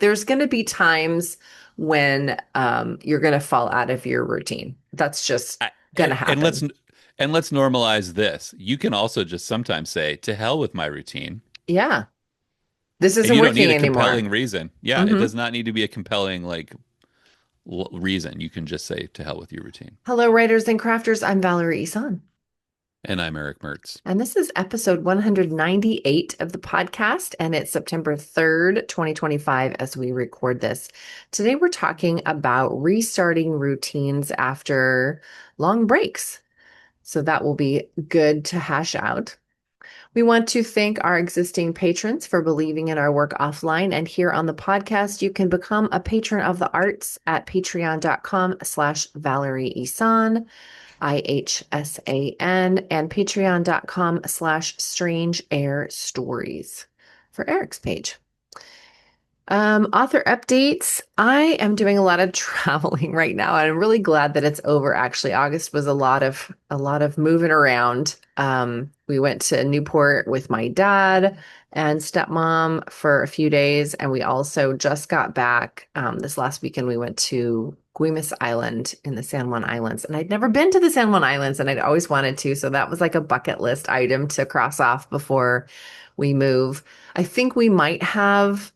there's going to be times when you're going to fall out of your routine. That's just I, going to and happen. let's normalize this. You can also just sometimes say, "To hell with my routine." Yeah, this And isn't you don't need working a anymore. compelling reason. Yeah, it Hmm. does not need to be a compelling reason. You can just say, "To hell with your routine." Hello, writers and crafters. I'm Valerie Ihsan. And I'm Eric Mertz. And this is episode 198 of the podcast, and it's September 3rd, 2025, as we record this. Today, we're talking about restarting routines after long breaks. So that will be good to hash out. We want to thank our existing patrons for believing in our work offline. And here on the podcast, you can become a patron of the arts at patreon.com/Valerie Ihsan. IHSAN, and patreon.com/strange air stories for Eric's page. Author updates. I am doing a lot of traveling right now, and I'm really glad that it's over. Actually, August was a lot of moving around. We went to Newport with my dad and stepmom for a few days, and we also just got back this last weekend. We went to Guimas Island in the San Juan Islands, and I'd never been to the San Juan Islands, and I'd always wanted to. So that was like a bucket list item to cross off before we move. I think we might have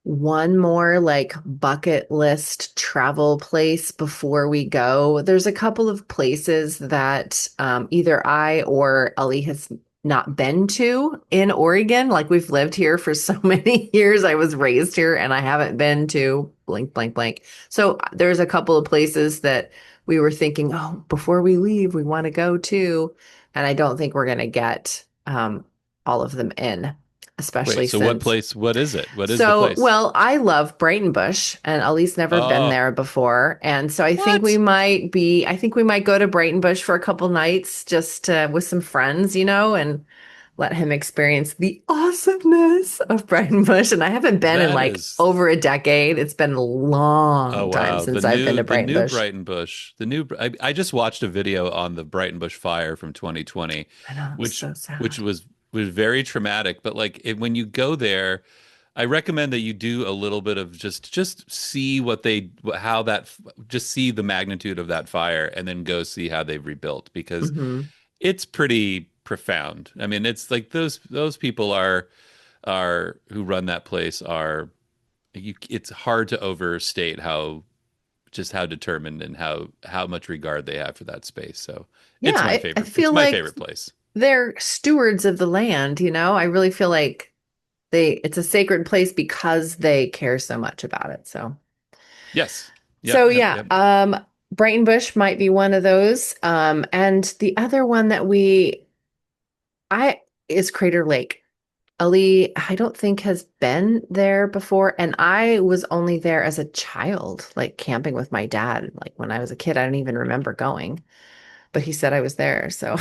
one more like bucket list travel place before we go. There's a couple of places that either I or Ali has not been to in Oregon. Like we've lived here for so many years. I was raised here and I haven't been to blank, blank, blank. So there's a couple of places that we were thinking, oh, before we leave, we want to go to. And I don't think we're going to get all of them in, Wait, especially so what since place? What is it? What is the so, place? well, I love Brighton Bush and Ali's never been Oh, there before. And so what? I think we might go to Brighton Bush for a couple nights just with some friends, and let him experience the awesomeness of Brighton Bush. And I haven't been in That like is. over a decade. It's been a Oh long time wow, since I've been to the Brighton new Bush. Brighton Bush, I just watched a video on the Brighton Bush fire from 2020, I know, it was which so sad. was very traumatic. But when you go there, I recommend that you do a little bit of just see how that just see the magnitude of that fire, and then go see how they've rebuilt because Hmm. it's pretty profound. I mean, it's like those people are who run that place are it's hard to overstate how determined and how much regard they have for that space. So Yeah, I it's feel my like favorite place. they're stewards of the land. I really feel like it's a sacred place because they care so much about it. So Yes. Yep. so Yep. yeah, Yep. Brighton Bush might be one of those. And the other one that I is Crater Lake. Ali, I don't think has been there before, and I was only there as a child, like camping with my dad. Like when I was a kid, I don't even remember going, but he said I was there. So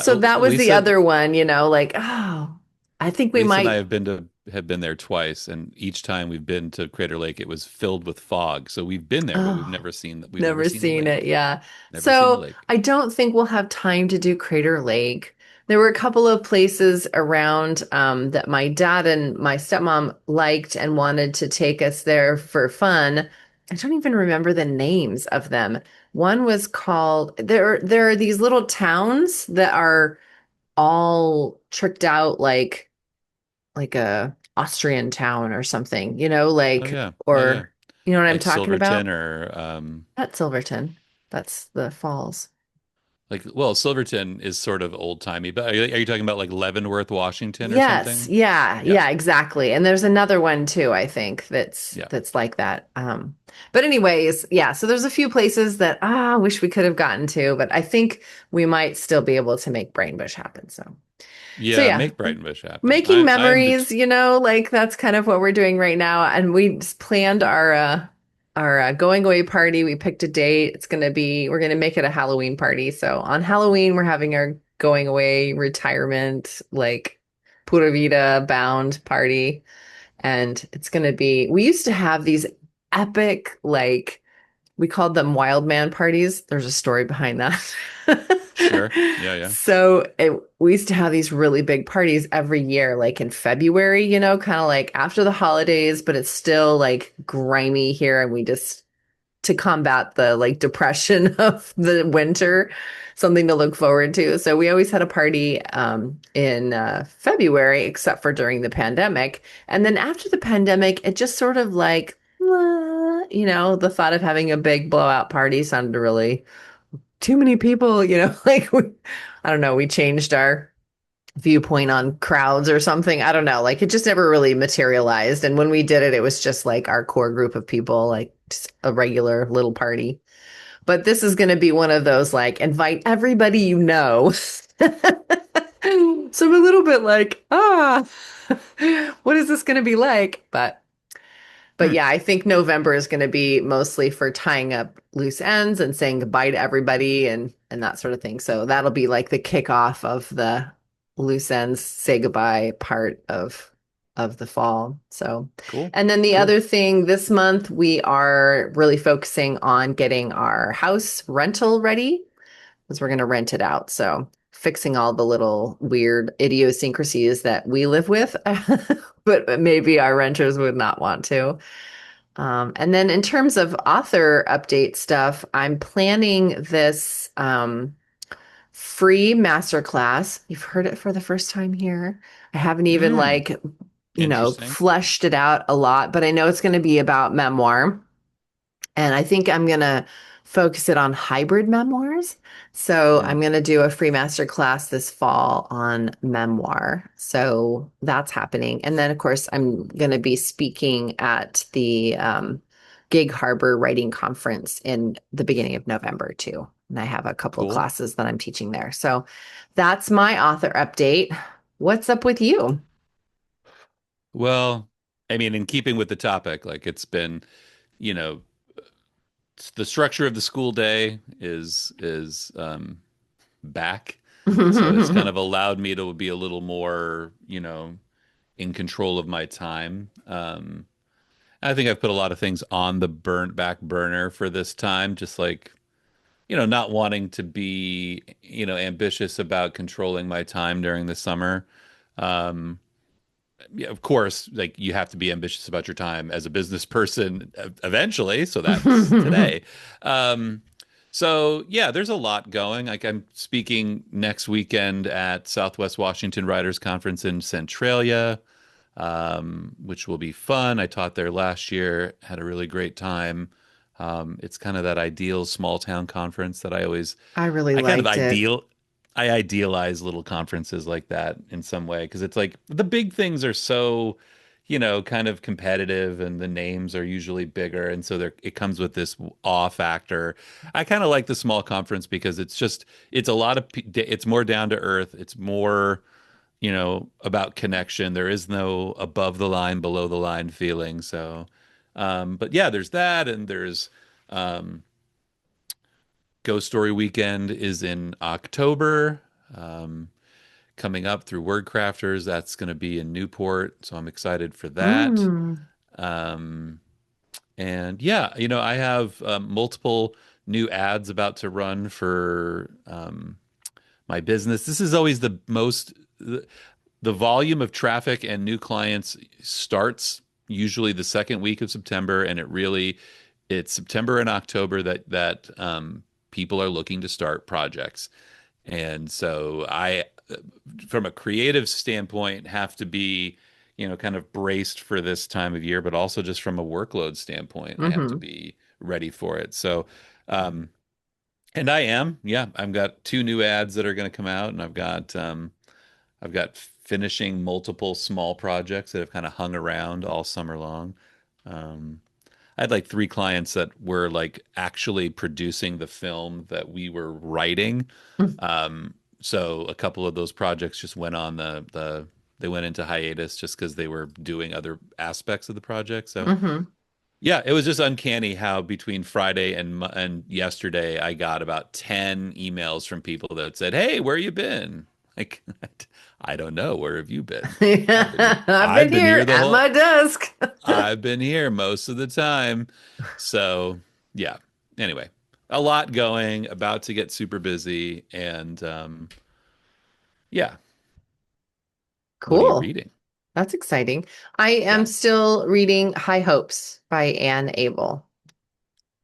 so that was the Lisa other one, like, oh, I think we Lisa and I might. have been there twice, and each time we've been to Crater Lake, it was filled with fog. So we've been there, but Oh, we've never never seen the seen it. lake. Yeah. Never seen the So lake. I don't think we'll have time to do Crater Lake. There were a couple of places around that my dad and my stepmom liked and wanted to take us there for fun. I don't even remember the names of them. One was called there are these little towns that are all tricked out like a Austrian town or something, Oh yeah. Oh yeah. or you know what I'm Like talking Silverton about? or Not Silverton. That's the falls. Silverton is sort of old timey, but are you talking about like Leavenworth, Washington or Yes, something? yeah, Yeah. yeah, exactly. And there's another one too, I think, that's Yeah. that's like that. But anyways, yeah, so there's a few places that I wish we could have gotten to, but I think we might still be able to make Brainbush happen. So Yeah, yeah, make Brighton Bush happen. making I am memories, like that's kind of what we're doing right now. And we just planned our going away party. We picked a date. We're gonna make it a Halloween party. So on Halloween, we're having our going away retirement, like Pura Vida bound party. And we used to have these epic, like we called them wild man parties. There's a story behind that. Sure. Yeah, yeah. We used to have these really big parties every year, like in February, kind of like after the holidays, but it's still like grimy here. And we just, to combat the like depression of the winter, something to look forward to. So we always had a party in February, except for during the pandemic. And then after the pandemic, it just sort of like, the thought of having a big blowout party sounded really too many people, like I don't know, we changed our viewpoint on crowds or something. I don't know. Like it just never really materialized. And when we did it, it was just like our core group of people, like just a regular little party. But this is going to be one of those like invite everybody you know. So I'm a little bit like, what is this going to be like? But Hmm. yeah, I think November is going to be mostly for tying up loose ends and saying goodbye to everybody and that sort of thing. So that'll be like the kickoff of the loose ends say goodbye part of the fall. So, Cool. and then the Cool. other thing this month we are really focusing on getting our house rental ready because we're going to rent it out. So, fixing all the little weird idiosyncrasies that we live with, but maybe our renters would not want to. And then in terms of author update stuff, I'm planning this free masterclass. You've heard it for the first time here. I haven't even Mm, like, interesting. fleshed it out a lot, but I know it's going to be about memoir. And I think I'm going to focus it on hybrid memoirs. So Mm, I'm going to do a free master class this fall on memoir. So that's happening. And then, of course, I'm going to be speaking at the Gig Harbor Writing Conference in the beginning of November, too. And I have a couple of cool. classes that I'm teaching there. So that's my author update. What's up with you? Well, I mean, in keeping with the topic, like it's been, you know, the structure of the school day is back. So it's kind of allowed me to be a little more, in control of my time. I think I've put a lot of things on the burnt back burner for this time, just like, not wanting to be, ambitious about controlling my time during the summer. Um, yeah, of course, like you have to be ambitious about your time as a business person eventually. So that's today. Um, so yeah, there's a lot going. Like I'm speaking next weekend at Southwest Washington Writers Conference in Centralia, which will be fun. I taught there last year, had a really great time. It's kind of that ideal small town conference that I really I kind of liked it. ideal, I idealize little conferences like that in some way because it's like the big things are so, kind of competitive and the names are usually bigger. And so it comes with this awe factor. I kind of like the small conference because it's a lot of, it's more down to earth. It's more, about connection. There is no above the line, below the line feeling. So, but yeah, there's that, and there's Ghost Story Weekend is in October, um, coming up through Word Crafters. That's going to be in Newport, so I'm excited for that. Mm. Um, and yeah, I have multiple new ads about to run for my business. This is always the volume of traffic and new clients starts usually the second week of September, and it's September and October that people are looking to start projects. And so from a creative standpoint, have to be, kind of braced for this time of year, but also just from a workload standpoint, I have to Hmm. be ready for it. So, um, and I am, yeah, I've got two new ads that are going to come out, and I've got finishing multiple small projects that have kind of hung around all summer long. Um, I had like three clients that were like actually producing the film that we were writing. So a couple of those projects just went on they went into hiatus just because they were doing other aspects of the project. So Hmm. yeah, it was just uncanny how between Friday and yesterday I got about 10 emails from people that said, "Hey, where you been?" Like, I don't know. Where have you been? I've been here. I've been I've been here here at my desk. I've been here most of the time. So, yeah. Anyway, a lot going, about to get super busy, and yeah. What are you Cool. reading? That's exciting. I am Yeah. still reading High Hopes by Anne Abel.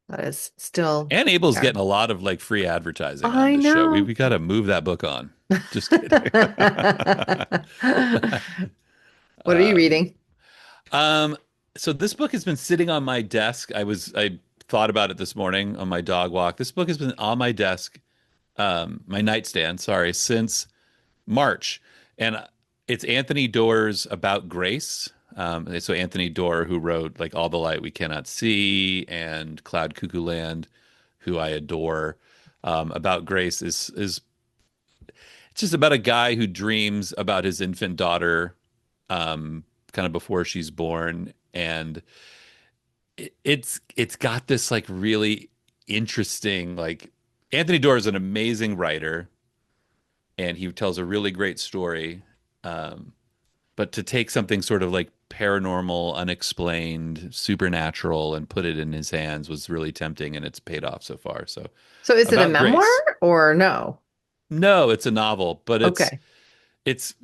That is still Ann Abel's there. getting a lot of like free advertising on I this show. know. We got to move that book on. Just kidding. What are you reading? Um, so this book has been sitting on my desk. I thought about it this morning on my dog walk. This book has been on my desk, my nightstand, sorry, since March. And it's Anthony Doerr's About Grace. So Anthony Doerr, who wrote like All the Light We Cannot See and Cloud Cuckoo Land, who I adore. About Grace is it's just about a guy who dreams about his infant daughter, kind of before she's born, and it's got this like really interesting like Anthony Doerr is an amazing writer, and he tells a really great story. Um, but to take something sort of like paranormal, unexplained, supernatural, and put it in his hands was really tempting, and it's paid off so far. So, So is it a About memoir Grace. or no? No, it's a novel, but Okay. it's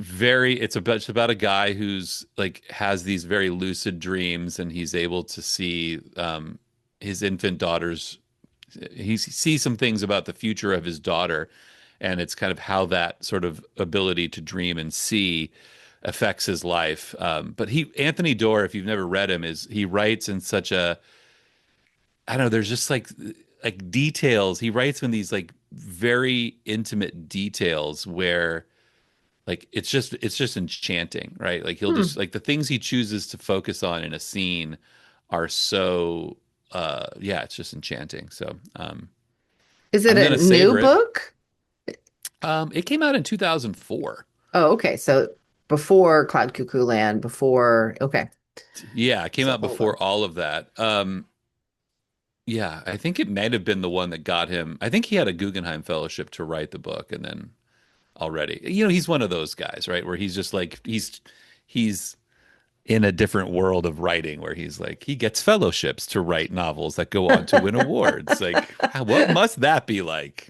about a guy who's like has these very lucid dreams, and he's able to see his infant daughter's he sees some things about the future of his daughter, and it's kind of how that sort of ability to dream and see affects his life. But he Anthony Doerr, if you've never read him, is he writes in such a I don't know, there's just like details. He writes in these like very intimate details where like it's just enchanting, right? Like he'll just Hmm. like the things he chooses to focus on in a scene are so yeah, it's just enchanting. So Is it I'm a gonna new savor it. book? It came out in 2004. Oh, okay. So before Cloud Cuckoo Land, before, okay. Yeah, it came So out before older. all of that. Yeah, I think it might have been the one that got him. I think he had a Guggenheim Fellowship to write the book, and then already, he's one of those guys, right? Where he's just like he's in a different world of writing, where he's like he gets fellowships to write novels that go on to win awards. Like, what must that be like?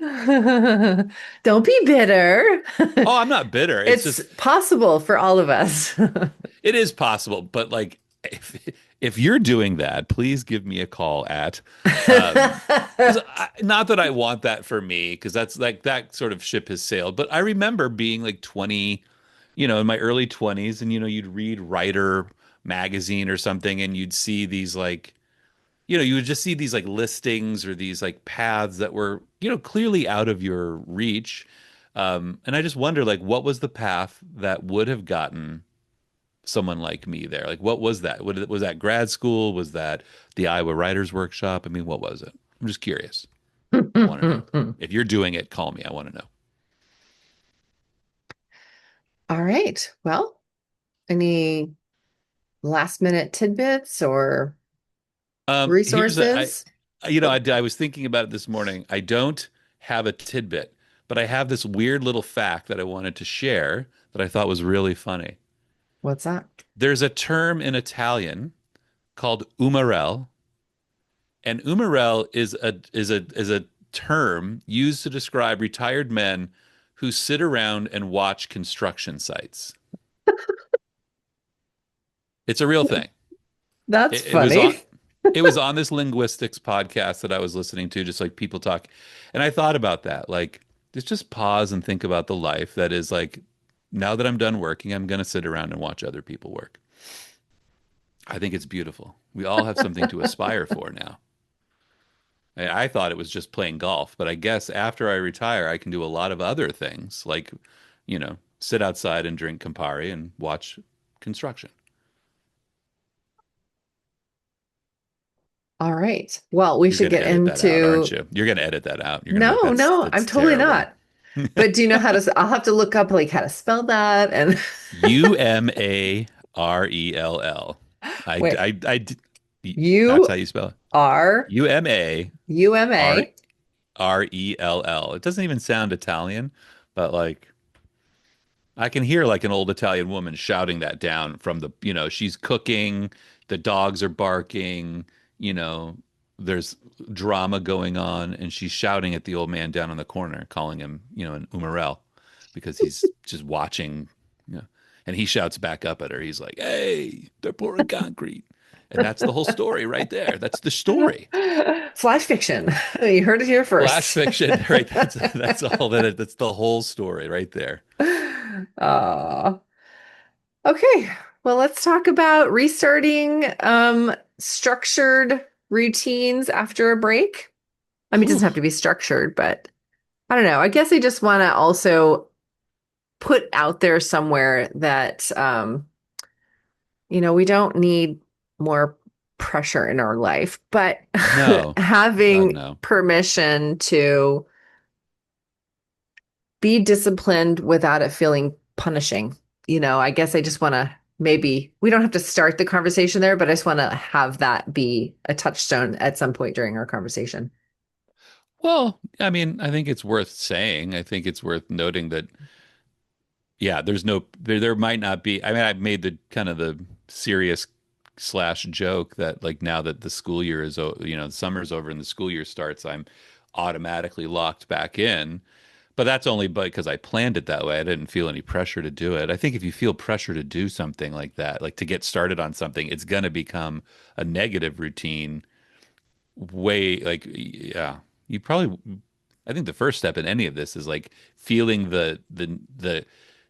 Don't be bitter. Oh, I'm not bitter. It's It's just possible for all of us. it is possible, but like if you're doing that, please give me a call at um 'cause not that I want that for me, because that's like that sort of ship has sailed. But I remember being like 20, in my early 20s, and you'd read Writer magazine or something, and you'd see these like, you would just see these like listings or these like paths that were, clearly out of your reach. And I just wonder, like, what was the path that would have gotten someone like me there? Like, what was that? Was that grad school? Was that the Iowa Writers Workshop? I mean, what was it? I'm just curious. I want to know. If you're doing it, call me. I want to know. All right. Well, any last minute tidbits or Here's a I, resources? I was thinking about it this morning. I don't have a tidbit, but I have this weird little fact that I wanted to share that I thought was really funny. What's that? There's a term in Italian called umarell, and umarell is a term used to describe retired men who sit around and watch construction sites. It's a real thing. That's It was on funny. it was on this linguistics podcast that I was listening to, just like people talk. And I thought about that. Like, just pause and think about the life that is like, now that I'm done working, I'm gonna sit around and watch other people work. I think it's beautiful. We all have something to aspire for now. I thought it was just playing golf, but I guess after I retire, I can do a lot of other things, like, sit outside and drink Campari and watch construction. All right. Well, we You're should going to get edit that out, aren't into you? You're going to edit that out. You're going to make no, no, I'm that's totally terrible. not. But do you know how to, I'll have to look up like how to spell that and Umarell. wait, That's U how you spell it. R U M Umarell. A. It doesn't even sound Italian, but like I can hear like an old Italian woman shouting that down from she's cooking, the dogs are barking, you know, there's drama going on, and she's shouting at the old man down in the corner, calling him, an umarell, because he's just watching, you know, and he shouts back up at her. He's like, "Hey, they're pouring concrete," and that's the whole story right there. That's the story. Flash fiction. You heard it here Flash first. fiction, right? That's all that. That's the whole story right there. Aw. Okay, well, let's talk about restarting structured routines after a break. I mean, it Whew. doesn't have to be structured, but I don't know. I guess I just want to also put out there somewhere that we don't need more pressure in our life, but No, God, having no. permission to be disciplined without it feeling punishing. I guess I just want to maybe we don't have to start the conversation there, but I just want to have that be a touchstone at some point during our conversation. Well, I mean, I think it's worth saying. I think it's worth noting that, yeah, there might not be. I mean, I made the kind of the serious slash joke that, like, now that the school year is, the summer's over and the school year starts, I'm automatically locked back in. But that's only because I planned it that way. I didn't feel any pressure to do it. I think if you feel pressure to do something like that, like to get started on something, it's going to become a negative routine. Like, yeah, you probably, I think the first step in any of this is like feeling the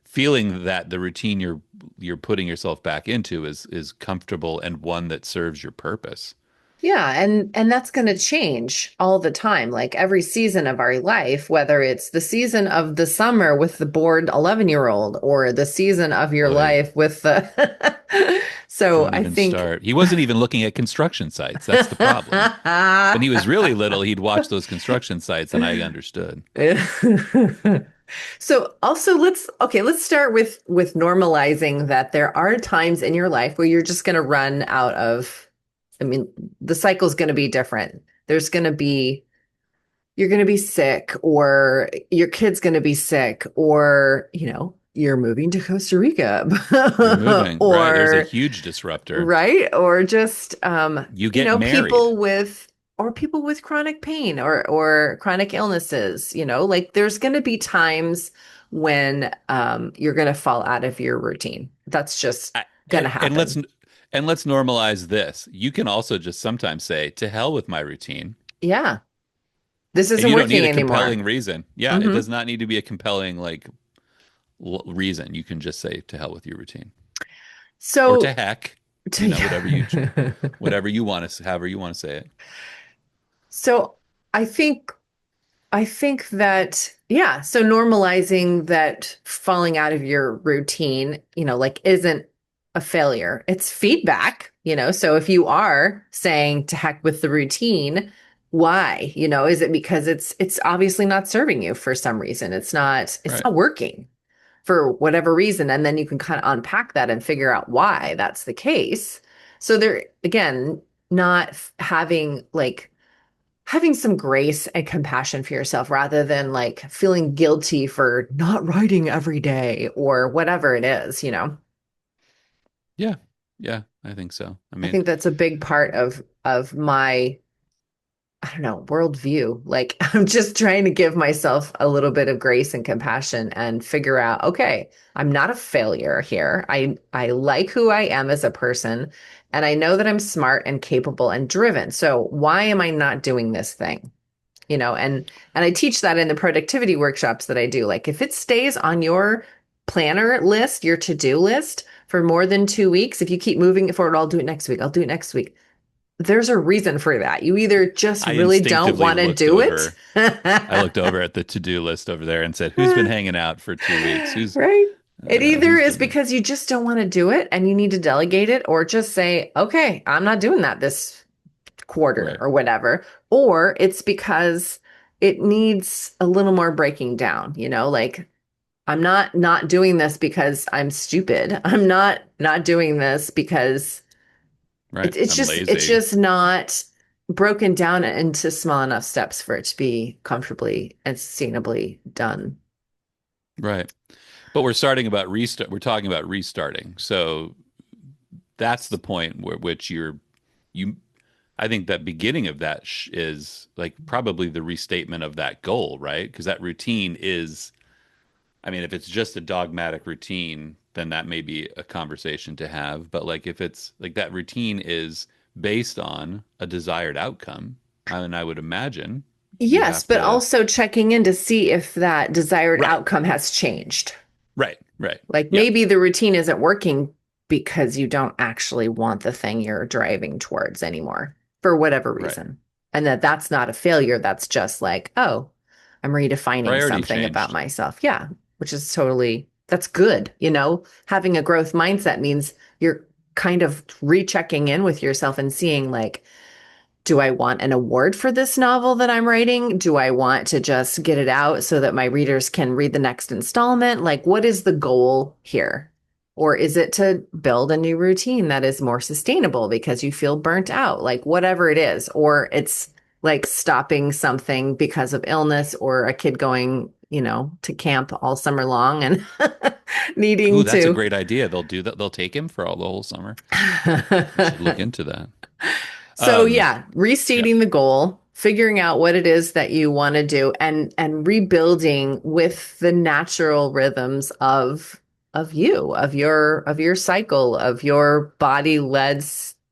feeling that the routine you're putting yourself back into is comfortable and one that serves your purpose. Yeah, and that's going to change all the time. Like every season of our life, whether it's the season of the summer with the bored 11-year-old or the season of your Boy, life with the So don't I even think start. He wasn't even looking at construction sites. That's the problem. When he was really little, he'd watch those construction sites, and I understood. So also let's start with normalizing that there are times in your life where you're just going to run out of I mean the cycle's going to be different. There's going to be you're going to be sick or your kid's going to be sick or you're moving to Costa Rica You're moving, right? There's a or huge disruptor. right? Or just You get married. people with chronic pain or chronic illnesses, like there's going to be times when you're going to fall out of your routine. That's just I- going to and let's happen. and let's normalize this. You can also just sometimes say, "To hell with my routine." Yeah. This And isn't you don't need working a anymore. compelling reason. Yeah, it Hmm. does not need to be a compelling like reason. You can just say, "To hell with your routine," or "To So heck," whatever yeah. whatever you want to, however you want to say it. So I think I think that, yeah, so normalizing that falling out of your routine, like isn't a failure. It's feedback, So if you are saying to heck with the routine, why? Is it because it's obviously not serving you for some reason? It's Right. not working for whatever reason. And then you can kind of unpack that and figure out why that's the case. So there again, not having like having some grace and compassion for yourself rather than like feeling guilty for not writing every day or whatever it is. Yeah. Yeah, I think so. I I mean, think that's a big part of my, I don't know, worldview. Like I'm just trying to give myself a little bit of grace and compassion and figure out, okay, I'm not a failure here. I like who I am as a person and I know that I'm smart and capable and driven. So why am I not doing this thing? And I teach that in the productivity workshops that I do. Like if it stays on your planner list, your to-do list for more than 2 weeks, if you keep moving it forward, I'll do it next week. I'll do it next week. There's a reason for that. You either just I really don't instinctively want to looked do it. over. I looked over at the to-do list over there and said, "Who's been hanging out for 2 weeks? Right. It either Who's is been?" because you just don't want to do it and you need to delegate it, or just say, okay, I'm not doing that this quarter Right. or whatever, or it's because it needs a little more breaking down, like I'm not doing this because I'm stupid. I'm not doing this because Right. I'm it's lazy. just not broken down into small enough steps for it to be comfortably and sustainably done. Right. But we're starting about restart. We're talking about restarting. So that's the point where which you I think that beginning of that is like probably the restatement of that goal, right? Because that routine is, I mean, if it's just a dogmatic routine, then that may be a conversation to have. But like if it's like that routine is based on a desired outcome, and I would imagine you Yes, have but to, also checking in to see if that desired right, outcome has changed. right. Like Yeah, maybe the routine isn't working because you don't actually want the thing you're driving towards anymore for whatever right. reason. And that's not a failure. That's just like, oh, I'm redefining Priority something about changed. myself. Yeah, which is totally, that's good. Having a growth mindset means you're kind of rechecking in with yourself and seeing like, do I want an award for this novel that I'm writing? Do I want to just get it out so that my readers can read the next installment? Like, what is the goal here? Or is it to build a new routine that is more sustainable because you feel burnt out? Like, whatever it is. Or it's like stopping something because of illness or a kid going, to camp all summer long and Ooh, needing that's a to. great idea. They'll do that. They'll take him for all the whole summer. We should look into that. So Um, yeah, yeah. restating the goal, figuring out what it is that you want to do and rebuilding with the natural rhythms of you, of your cycle, of your body led,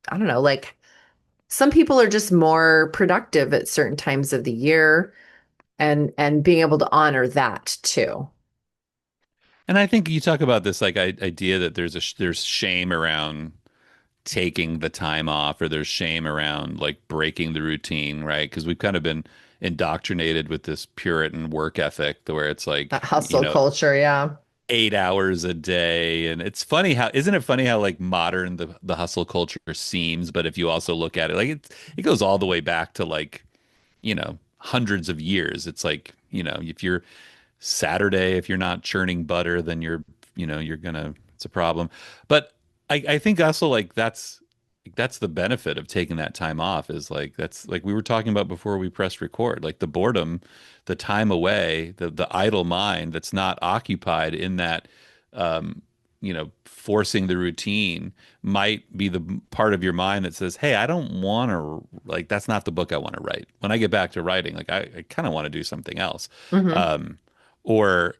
I don't know, like some people are just more productive at certain times of the year and being able to honor that too. And I think you talk about this like idea that there's shame around taking the time off, or there's shame around like breaking the routine, right? Because we've kind of been indoctrinated with this Puritan work ethic to where it's like, That hustle culture, yeah. 8 hours a day. And it's funny how, isn't it funny how like modern the hustle culture seems, but if you also look at it, like it goes all the way back to like, hundreds of years. It's like, if you're Saturday, if you're not churning butter, then you're gonna, it's a problem. But I think also like that's the benefit of taking that time off is like that's like we were talking about before we pressed record, like the boredom, the time away, the idle mind that's not occupied in that forcing the routine might be the part of your mind that says, "Hey, I don't want to like that's not the book I want to write. When I get back to writing, like I kind of want to do something else." Hmm. Um, or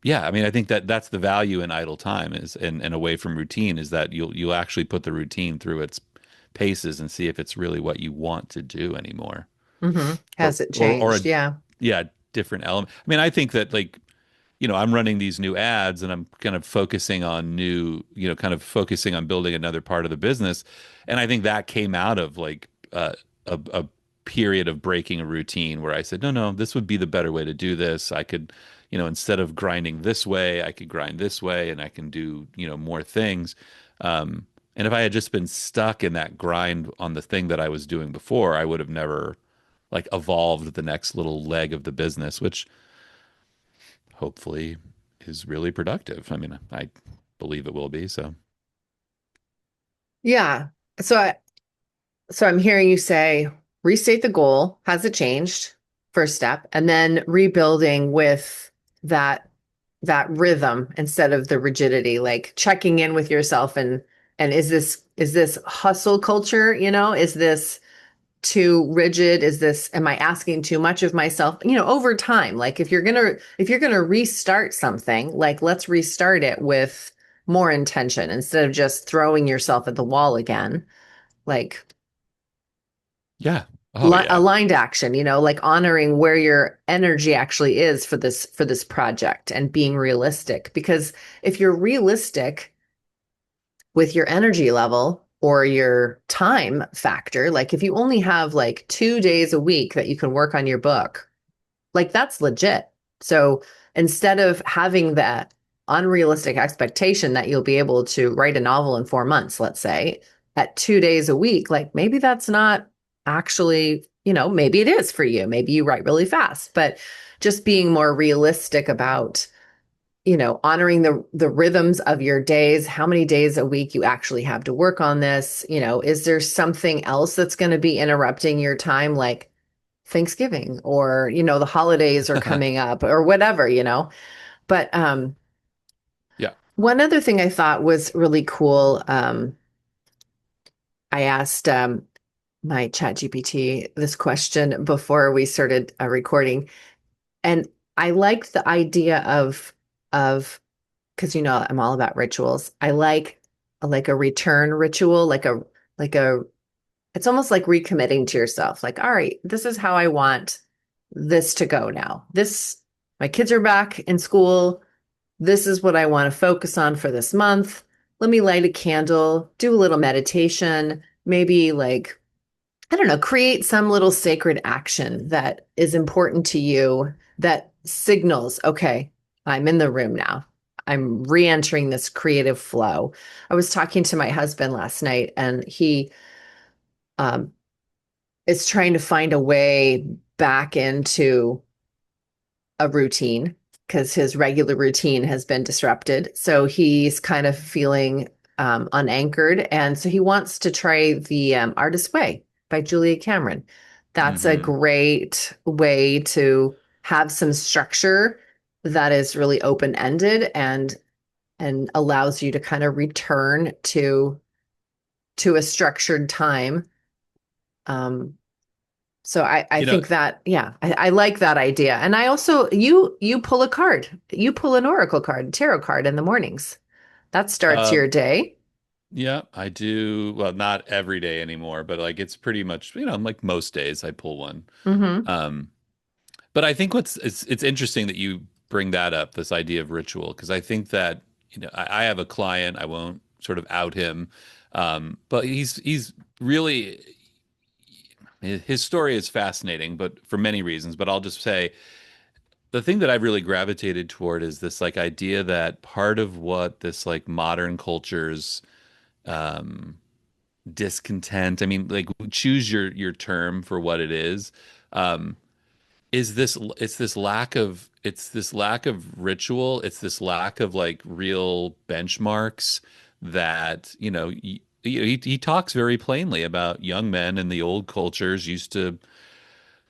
yeah, I mean, I think that that's the value in idle time is and away from routine is that you'll actually put the routine through its paces and see if it's really what you want to do anymore, Hmm. or Has it or a changed? Yeah. yeah different element. I mean, I think that like I'm running these new ads and I'm kind of focusing on kind of focusing on building another part of the business, and I think that came out of like a period of breaking a routine where I said, no, no, this would be the better way to do this. I could, instead of grinding this way, I could grind this way and I can do, more things. And if I had just been stuck in that grind on the thing that I was doing before, I would have never like evolved the next little leg of the business, which hopefully is really productive. I mean, I believe it will be. So, Yeah. So so I'm hearing you say restate the goal. Has it changed? First step. And then rebuilding with that that rhythm instead of the rigidity, like checking in with yourself and is this hustle culture, Is this too rigid? Am I asking too much of myself? Over time, like if you're gonna restart something, like let's restart it with more intention instead of just throwing yourself at the wall again. Like yeah. Oh, yeah. aligned action, like honoring where your energy actually is for this project and being realistic. Because if you're realistic with your energy level or your time factor, like if you only have like 2 days a week that you can work on your book, like that's legit. So instead of having that unrealistic expectation that you'll be able to write a novel in 4 months, let's say, at 2 days a week, like maybe that's not actually, maybe it is for you. Maybe you write really fast, but just being more realistic about, honoring the rhythms of your days, how many days a week you actually have to work on this, is there something else that's going to be interrupting your time, like Thanksgiving or, the holidays are coming up or whatever. But Yeah. one other thing I thought was really cool, I asked my chat GPT this question before we started recording, and I like the idea of because I'm all about rituals. I like a return ritual, like a it's almost like recommitting to yourself. Like, all right, this is how I want this to go now. My kids are back in school. This is what I want to focus on for this month. Let me light a candle, do a little meditation, maybe like, I don't know, create some little sacred action that is important to you that signals, okay, I'm in the room now. I'm re-entering this creative flow. I was talking to my husband last night, and he um, is trying to find a way back into a routine because his regular routine has been disrupted. So he's kind of feeling unanchored. And so he wants to try the Artist Way by Julia Cameron. That's a Hmm. great way to have some structure that is really open-ended and allows you to kind of return to a structured time. Um, So I You know, think that, yeah, I like that idea. And I also, you pull a card, you pull an oracle card, tarot card in the mornings. That starts um, your day. yeah, I do. Well, not every day anymore, but like it's pretty much, like most days I pull one. Hmm. Um, but I think it's interesting that you bring that up, this idea of ritual, because I think that, I have a client, I won't sort of out him, but he's really his story is fascinating, but for many reasons. But I'll just say the thing that I've really gravitated toward is this like idea that part of what this like modern culture's um discontent, I mean, like choose your term for what it um is this it's this lack of ritual, it's this lack of like real benchmarks that he talks very plainly about young men in the old cultures used to,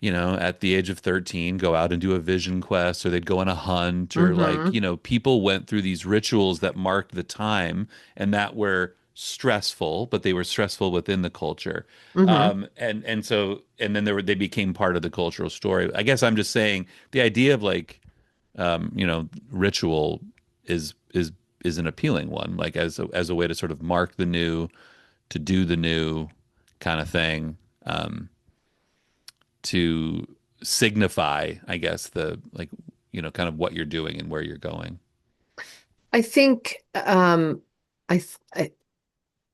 at the age of 13, go out and do a vision quest, or they'd go on a hunt, or like, Hmm. people went through these rituals that marked the time and that were stressful, but they were stressful within the culture. Hmm. And then they became part of the cultural story. I guess I'm just saying the idea of like, ritual is an appealing one, like as a way to sort of mark the new, to do the new kind of thing. To signify, I guess, the like, kind of what you're doing and where you're going. I think I, th- I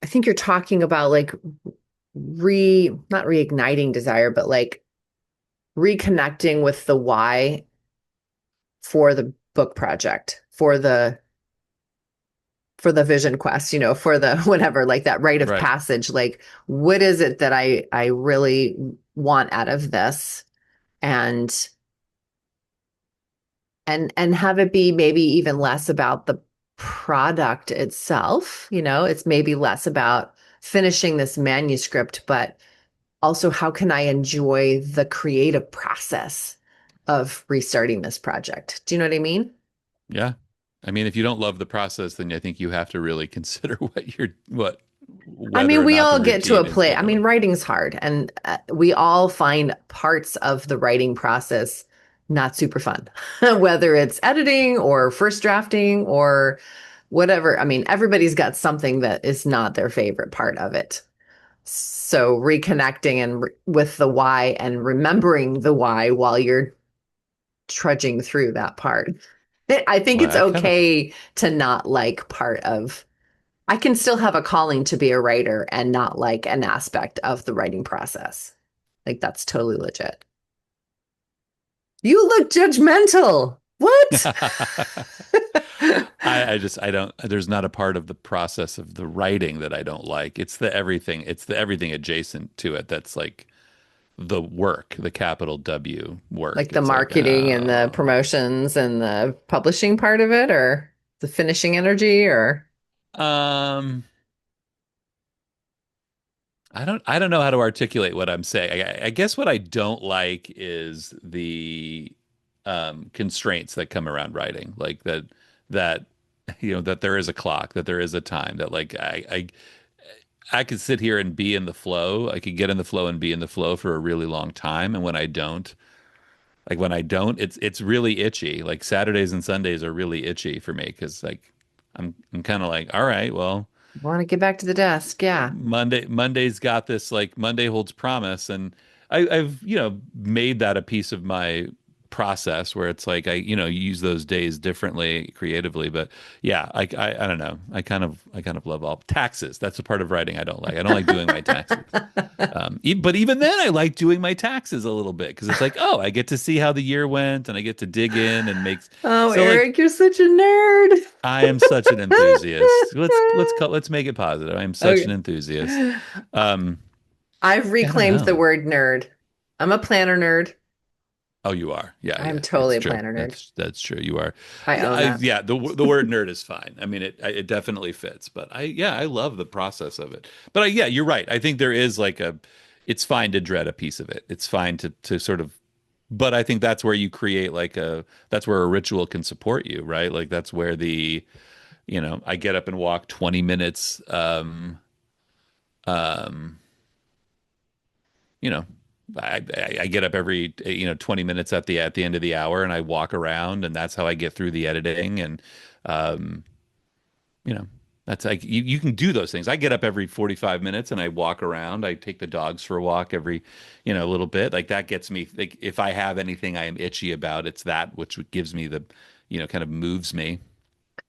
think you're talking about like not reigniting desire, but like reconnecting with the why for the book project, for the vision quest, for the whatever, like that rite of Right. passage, like what is it that I really want out of this? And and have it be maybe even less about the product itself, it's maybe less about finishing this manuscript, but also how can I enjoy the creative process of restarting this project? Do you know what I mean? Yeah. I mean, if you don't love the process, then I think you have to really consider I whether mean, or we not the all get to a routine is place. I mean, fulfilling. writing's hard, and we all find parts of the writing process not super fun, whether it's editing or first drafting or whatever. I mean, everybody's got something that is not their favorite part of it. So reconnecting with the why and remembering the why while you're trudging through that part. I think Well, it's I kind of okay to not like part of I can still have a calling to be a writer and not like an aspect of the writing process. Like that's totally legit. You look judgmental. What? I don't, there's not a part of the process of the writing that I don't like. It's the everything adjacent to it that's like the work, the capital W work. Like the It's like, marketing and the oh, promotions and the publishing part of it, or the finishing energy, or um, I don't know how to articulate what I'm saying. I guess what I don't like is the constraints that come around writing, like that that there is a clock, that there is a time, that like I could sit here and be in the flow. I could get in the flow and be in the flow for a really long time. And when I don't, it's really itchy. Like Saturdays and Sundays are really itchy for me because like I'm kind of like, all right, well, Want to get back to the desk. Yeah. Monday's got this, like Monday holds promise, and I've made that a piece of my process where it's like I use those days differently creatively. But yeah, I don't know. I kind of love all taxes. That's a part of writing I don't like. I don't like doing my taxes. But even then, I like doing my taxes a little bit because it's like, oh, I get to see how the year went, and I get to dig in and make. Oh, So like, Eric, you're such a nerd. I am such an enthusiast. Let's make it positive. I am such an Okay. enthusiast. Um, I've yeah, I don't reclaimed the know. word nerd. I'm a planner nerd. Oh, you are. Yeah, I'm yeah. totally It's a true. planner nerd. That's true. You are. I Yeah, own that. yeah. The word nerd is fine. I mean, it definitely fits. But I love the process of it. But yeah, you're right. I think there is like a. It's fine to dread a piece of it. It's fine to sort of. But I think that's where you create like a. That's where a ritual can support you, right? Like that's where I get up and walk 20 minutes. Um, you know, I get up every 20 minutes at the end of the hour and I walk around and that's how I get through the editing and um you know that's like you can do those things. I get up every 45 minutes and I walk around. I take the dogs for a walk every a little bit. Like that gets me, like if I have anything I am itchy about, it's that which gives me the kind of moves me.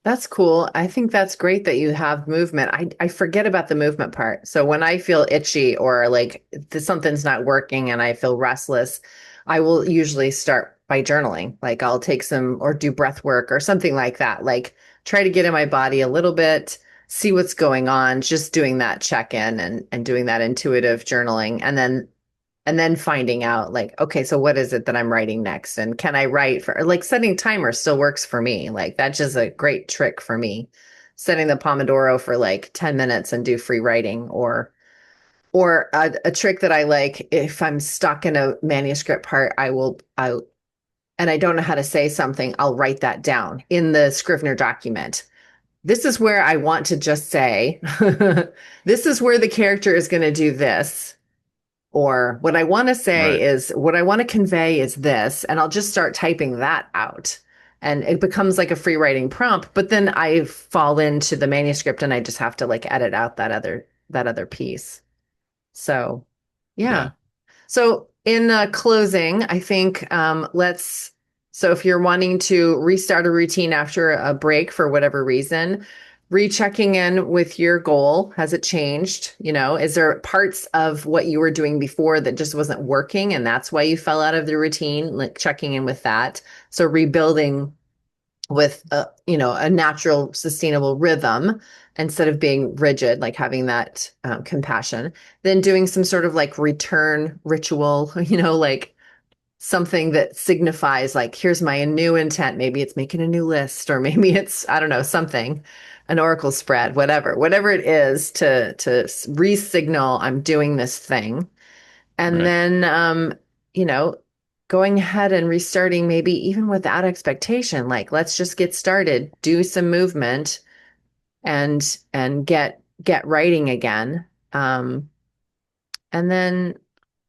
That's cool. I think that's great that you have movement. I forget about the movement part. So when I feel itchy or like something's not working and I feel restless, I will usually start by journaling. Like I'll take some or do breath work or something like that. Like try to get in my body a little bit, see what's going on, just doing that check-in and doing that intuitive journaling. And then finding out like, okay, so what is it that I'm writing next? And can I write for like setting timer still works for me. Like that's just a great trick for me. Setting the Pomodoro for like 10 minutes and do free writing or a trick that I like if I'm stuck in a manuscript part, I and I don't know how to say something, I'll write that down in the Scrivener document. This is where I want to just say, this is where the character is going to do this. Or what I want to say Right. is what I want to convey is this, and I'll just start typing that out. And it becomes like a free writing prompt, but then I fall into the manuscript and I just have to like edit out that other piece. So, yeah. Yeah. So, in closing, I think so if you're wanting to restart a routine after a break for whatever reason, rechecking in with your goal. Has it changed? Is there parts of what you were doing before that just wasn't working and that's why you fell out of the routine? Like checking in with that. So, rebuilding with a natural sustainable rhythm instead of being rigid, like having that compassion, then doing some sort of like return ritual, like something that signifies like here's my new intent. Maybe it's making a new list, or maybe it's, I don't know, something, an oracle spread, whatever it is, to re-signal I'm doing this thing. And Right. then you know going ahead and restarting, maybe even without expectation, like let's just get started, do some movement, and get writing again. And then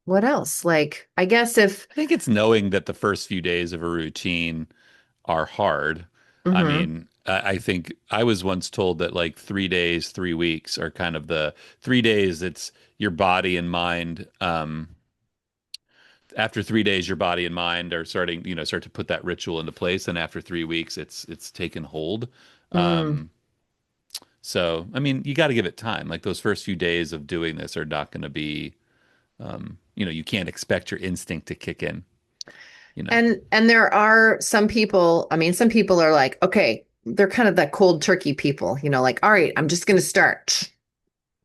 what else? Like I guess if I think it's knowing that the first few days of a routine are hard. I mhm, mean, I think I was once told that like 3 days, 3 weeks are kind of the 3 days. It's your body and mind. After 3 days, your body and mind are start to put that ritual into place, and after 3 weeks, it's taken hold. mm. Um, so, I mean, you got to give it time. Like those first few days of doing this are not going to be, you can't expect your instinct to kick in. You know, And there are some people, I mean, some people are like, okay, they're kind of that cold turkey people, like, all right, I'm just going to start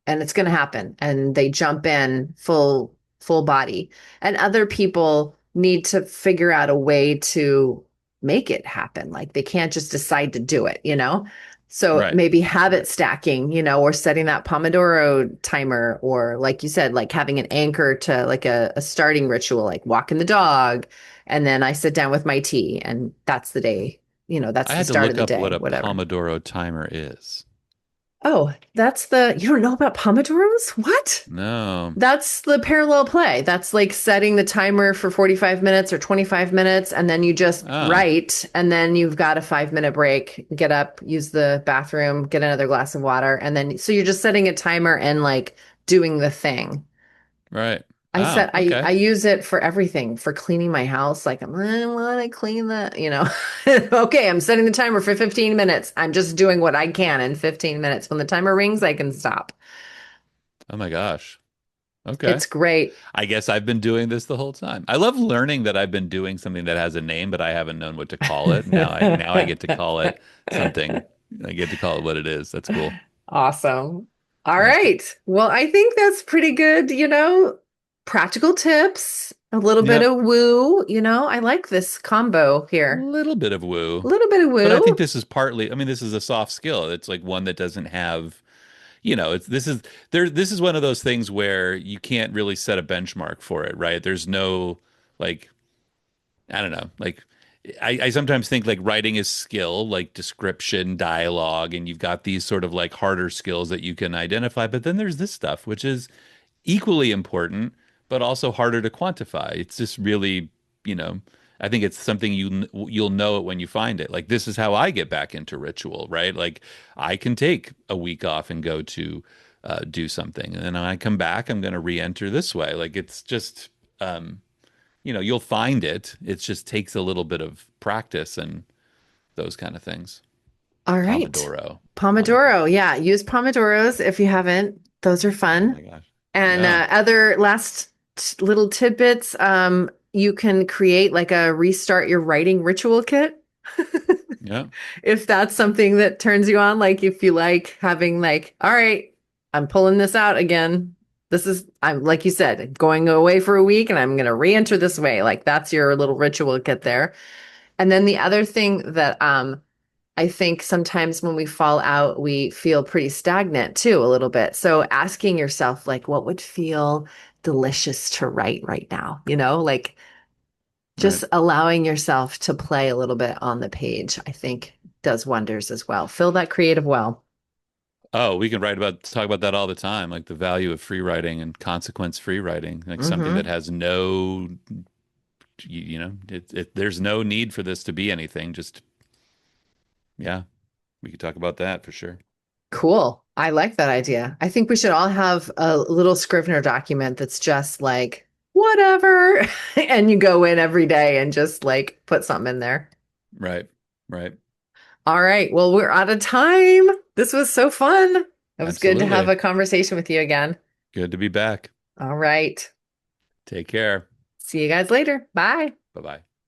and it's going to happen, and they jump in full body. And other people need to figure out a way to make it happen, like they can't just decide to do it. So right? maybe habit stacking, or setting that Pomodoro timer, or like you said, like having an anchor to like a starting ritual, like walking the dog, and then I sit down with my tea and that's the day, that's I the had to start of look the up day, what a whatever. Pomodoro timer is. Oh, you don't know about Pomodoros? What? No. That's the parallel play. That's like setting the timer for 45 minutes or 25 minutes, and then you just Oh, write, and then you've got a 5 minute break, get up, use the bathroom, get another glass of water, and then so you're just setting a timer and like doing the thing. right. Oh, I okay. use it for everything, for cleaning my house. Like I want to clean the. Okay, I'm setting the timer for 15 minutes. I'm just doing what I can in 15 minutes. When the timer rings, I can stop. Oh my gosh. Okay. It's great. I guess I've been doing this the whole time. I love learning that I've been doing something that has a name, but I haven't known what to call it. Now I get to call it something. I get to call it what it is. That's cool. Awesome. All That's cool. right. Well, I think that's pretty good, practical tips, a little bit Yep. of woo, I like this combo A here. little bit of A woo. little bit of But I think woo. this is partly, I mean, this is a soft skill. It's like one that doesn't have, it's this is one of those things where you can't really set a benchmark for it, right? There's no like I don't know. Like, I sometimes think like writing is skill, like description, dialogue, and you've got these sort of like harder skills that you can identify. But then there's this stuff, which is equally important, but also harder to quantify. It's just really, you know, I think it's something you'll know it when you find it. Like this is how I get back into ritual, right? Like I can take a week off and go to do something, and then when I come back, I'm going to re-enter this way. Like it's just. You'll find it. It just takes a little bit of practice and those kind of things. All right. Pomodoro. Pomodoro. Pomodoro. Yeah, use Pomodoros if you haven't. Those are Oh fun. my gosh. And Yeah. other last little tidbits, you can create like a restart your writing ritual kit. Yeah. If that's something that turns you on, like if you like having like, all right, I'm pulling this out again. I'm like you said, going away for a week and I'm going to re-enter this way. Like that's your little ritual kit there. And then the other thing that I think sometimes when we fall out, we feel pretty stagnant too, a little bit. So asking yourself, like, what would feel delicious to write right now? Like Right. just allowing yourself to play a little bit on the page, I think does wonders as well. Fill that creative well. Oh, we can talk about that all the time, like the value of free writing and consequence free writing, like something that Hmm. has no, there's no need for this to be anything. Just, yeah, we could talk about that for sure. Cool. I like that idea. I think we should all have a little Scrivener document that's just like, whatever. And you go in every day and just like put something in there. Right. Right. All right. Well, we're out of time. This was so fun. It was good to have Absolutely. a conversation with you again. Good to be back. All right. Take care. See you guys later. Bye. Bye bye.